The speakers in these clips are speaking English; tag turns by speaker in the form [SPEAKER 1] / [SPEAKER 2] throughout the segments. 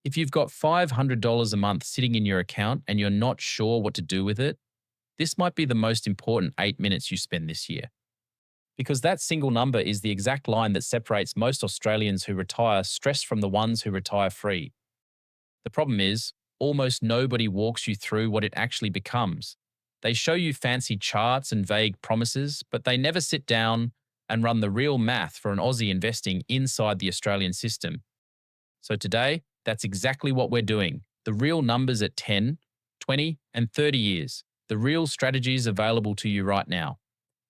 [SPEAKER 1] If you've got $500 a month sitting in your account and you're not sure what to do with it, this might be the most important 8 minutes you spend this year. Because that single number is the exact line that separates most Australians who retire stressed from the ones who retire free. The problem is, almost nobody walks you through what it actually becomes. They show you fancy charts and vague promises, but they never sit down and run the real math for an Aussie investing inside the Australian system. So today, that's exactly what we're doing. The real numbers at 10, 20, and 30 years. The real strategies available to you right now.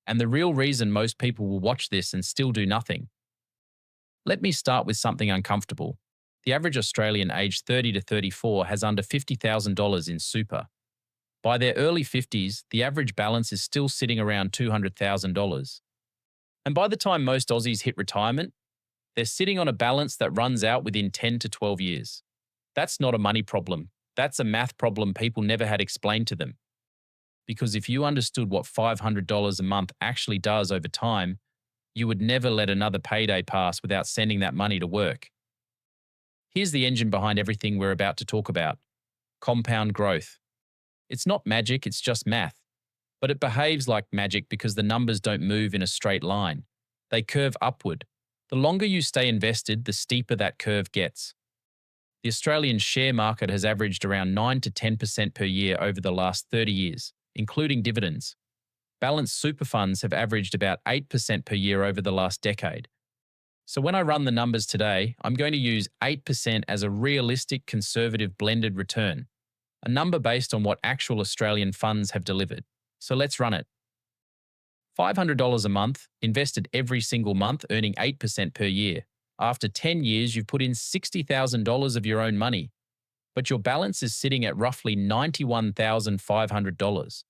[SPEAKER 1] And the real reason most people will watch this and still do nothing. Let me start with something uncomfortable. The average Australian aged 30 to 34 has under $50,000 in super. By their early 50s, the average balance is still sitting around $200,000. And by the time most Aussies hit retirement, they're sitting on a balance that runs out within 10 to 12 years. That's not a money problem. That's a math problem people never had explained to them. Because if you understood what $500 a month actually does over time, you would never let another payday pass without sending that money to work. Here's the engine behind everything we're about to talk about: compound growth. It's not magic, it's just math. But it behaves like magic because the numbers don't move in a straight line. They curve upward. The longer you stay invested, the steeper that curve gets. The Australian share market has averaged around 9 to 10% per year over the last 30 years, including dividends. Balanced super funds have averaged about 8% per year over the last decade. So when I run the numbers today, I'm going to use 8% as a realistic conservative blended return, a number based on what actual Australian funds have delivered. So let's run it. $500 a month, invested every single month, earning 8% per year. After 10 years, you've put in $60,000 of your own money, but your balance is sitting at roughly $91,500.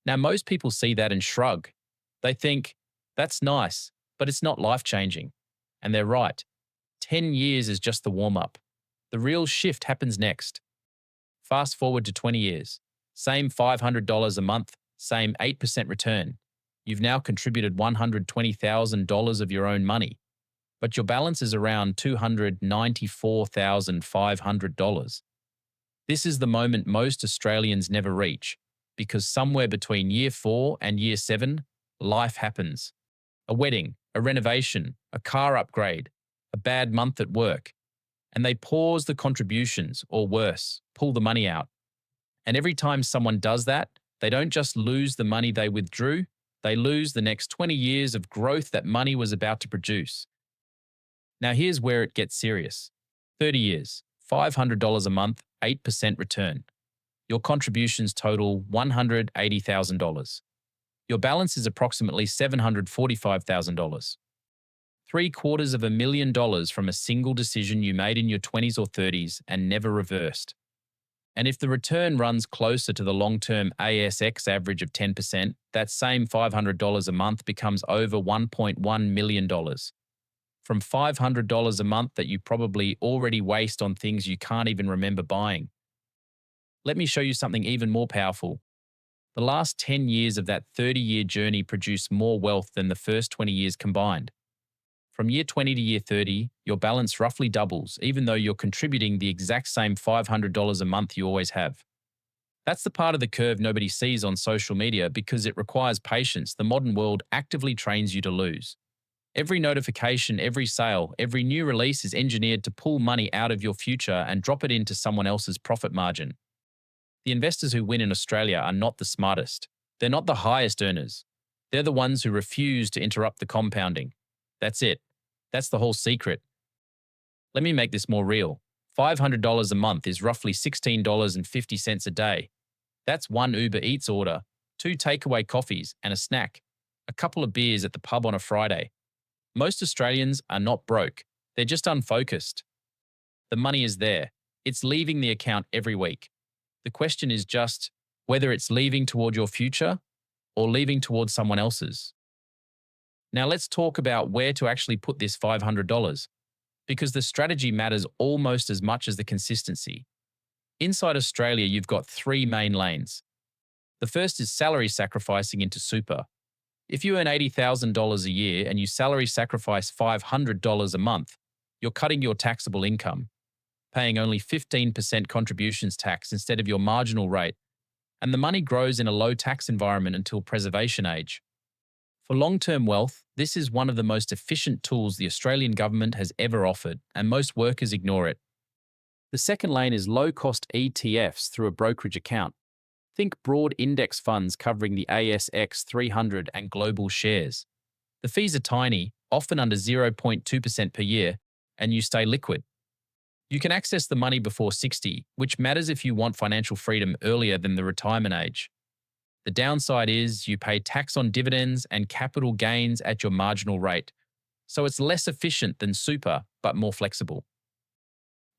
[SPEAKER 1] Now, most people see that and shrug. They think, that's nice, but it's not life-changing. And they're right. 10 years is just the warm-up. The real shift happens next. Fast forward to 20 years. Same $500 a month, same 8% return. You've now contributed $120,000 of your own money, but your balance is around $294,500. This is the moment most Australians never reach, because somewhere between year 4 and year 7, life happens. A wedding, a renovation, a car upgrade, a bad month at work, and they pause the contributions, or worse, pull the money out. And every time someone does that, they don't just lose the money they withdrew, they lose the next 20 years of growth that money was about to produce. Now here's where it gets serious. 30 years, $500 a month, 8% return. Your contributions total $180,000. Your balance is approximately $745,000. $750,000 from a single decision you made in your 20s or 30s and never reversed. And if the return runs closer to the long-term ASX average of 10%, that same $500 a month becomes over $1.1 million. From $500 a month that you probably already waste on things you can't even remember buying. Let me show you something even more powerful. The last 10 years of that 30-year journey produce more wealth than the first 20 years combined. From year 20 to year 30, your balance roughly doubles, even though you're contributing the exact same $500 a month you always have. That's the part of the curve nobody sees on social media because it requires patience the modern world actively trains you to lose. Every notification, every sale, every new release is engineered to pull money out of your future and drop it into someone else's profit margin. The investors who win in Australia are not the smartest. They're not the highest earners. They're the ones who refuse to interrupt the compounding. That's it. That's the whole secret. Let me make this more real. $500 a month is roughly $16.50 a day. That's one Uber Eats order, 2 takeaway coffees and a snack, a couple of beers at the pub on a Friday. Most Australians are not broke. They're just unfocused. The money is there. It's leaving the account every week. The question is just whether it's leaving toward your future or leaving towards someone else's. Now let's talk about where to actually put this $500, because the strategy matters almost as much as the consistency. Inside Australia, you've got 3 main lanes. The first is salary sacrificing into super. If you earn $80,000 a year and you salary sacrifice $500 a month, you're cutting your taxable income. paying only 15% contributions tax instead of your marginal rate, and the money grows in a low tax environment until preservation age. For long-term wealth, this is one of the most efficient tools the Australian government has ever offered, and most workers ignore it. The second lane is low-cost ETFs through a brokerage account. Think broad index funds covering the ASX 300 and global shares. The fees are tiny, often under 0.2% per year, and you stay liquid. You can access the money before 60, which matters if you want financial freedom earlier than the retirement age. The downside is you pay tax on dividends and capital gains at your marginal rate, so it's less efficient than super, but more flexible.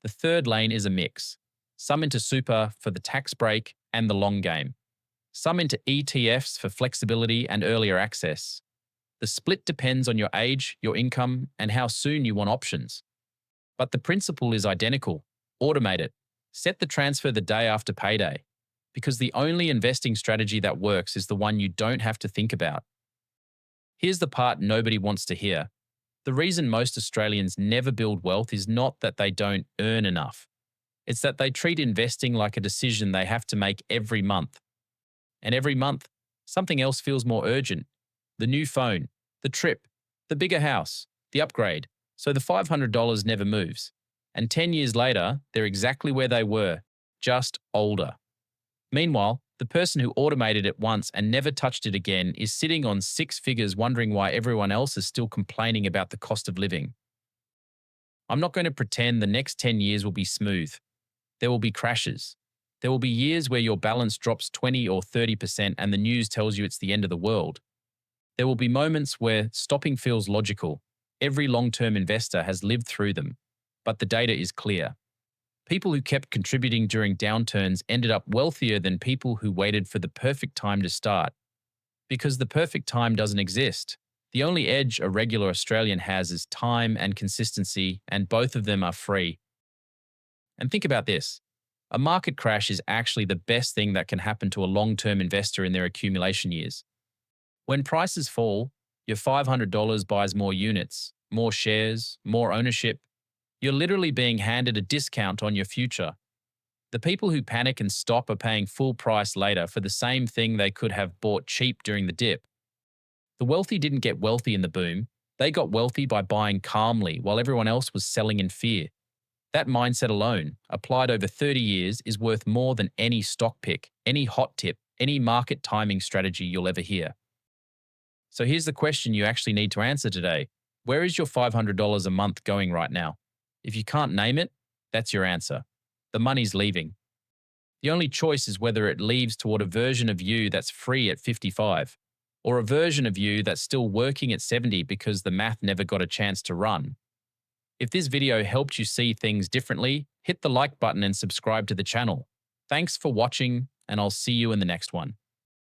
[SPEAKER 1] The third lane is a mix. Some into super for the tax break and the long game. Some into ETFs for flexibility and earlier access. The split depends on your age, your income, and how soon you want options. But the principle is identical. Automate it. Set the transfer the day after payday. Because the only investing strategy that works is the one you don't have to think about. Here's the part nobody wants to hear. The reason most Australians never build wealth is not that they don't earn enough. It's that they treat investing like a decision they have to make every month. And every month, something else feels more urgent. The new phone, the trip, the bigger house, the upgrade. So the $500 never moves. And 10 years later, they're exactly where they were, just older. Meanwhile, the person who automated it once and never touched it again is sitting on six figures wondering why everyone else is still complaining about the cost of living. I'm not going to pretend the next 10 years will be smooth. There will be crashes. There will be years where your balance drops 20 or 30% and the news tells you it's the end of the world. There will be moments where stopping feels logical. Every long-term investor has lived through them, but the data is clear. People who kept contributing during downturns ended up wealthier than people who waited for the perfect time to start. Because the perfect time doesn't exist. The only edge a regular Australian has is time and consistency, and both of them are free. And think about this. A market crash is actually the best thing that can happen to a long-term investor in their accumulation years. When prices fall, your $500 buys more units, more shares, more ownership. You're literally being handed a discount on your future. The people who panic and stop are paying full price later for the same thing they could have bought cheap during the dip. The wealthy didn't get wealthy in the boom. They got wealthy by buying calmly while everyone else was selling in fear. That mindset alone, applied over 30 years, is worth more than any stock pick, any hot tip, any market timing strategy you'll ever hear. So here's the question you actually need to answer today. Where is your $500 a month going right now? If you can't name it, that's your answer. The money's leaving. The only choice is whether it leaves toward a version of you that's free at 55, or a version of you that's still working at 70 because the math never got a chance to run. If this video helped you see things differently, hit the like button and subscribe to the channel. Thanks for watching, and I'll see you in the next one.